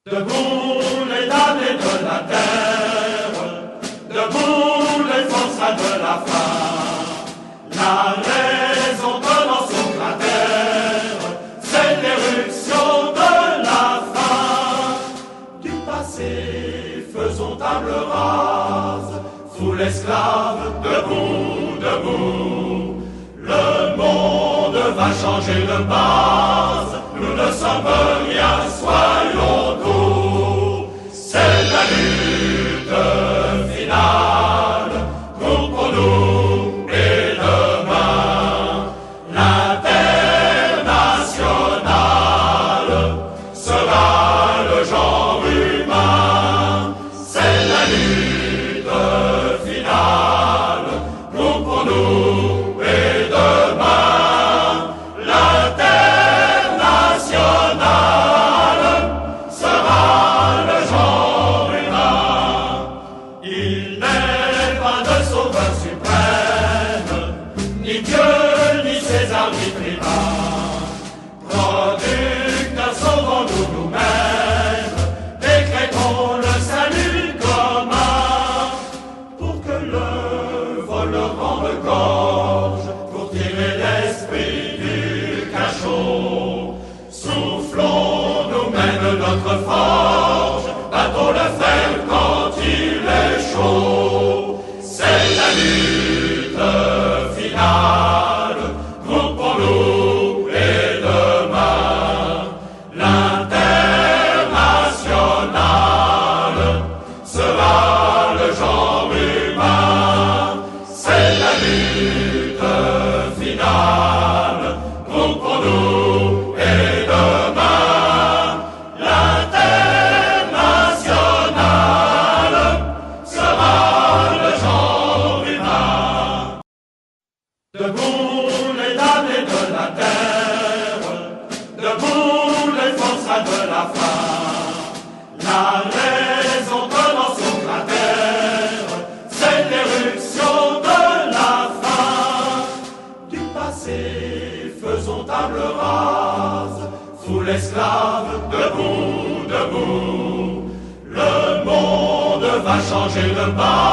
Debout les damnés de la terre, debout les forçats de la faim. La raison tenant son cratère, c'est l'éruption de la faim. Du passé, faisons table rase, foule esclave, debout, debout. Le monde va changer de base, nous ne sommes rien, soyons doux. C'est la lutte finale, nous pour nous et demain. L'international sera le genre humain. C'est la lutte finale, nous pour nous et demain. L'international sera le genre humain. Il n'est pas de sauveur suprême, ni Dieu, ni ses arbitres privats. Producteurs, sauvons-nous nous-mêmes, décrétons le salut commun, pour que le vol le rende gorge, pour tirer l'esprit du cachot. Soufflons nous-mêmes notre forge, battons le fer quand il est chaud. C'est la lutte finale, nous pour nous et demain. L'international sera le genre humain. C'est la lutte finale, nous pour nous et demain. L'international sera le genre humain. Debout les damnés de la terre, debout les forçats de la faim. La raison tenant son cratère, c'est l'éruption de la faim. Du passé, faisons table rase, foule esclave, debout, debout. Le monde va changer de base.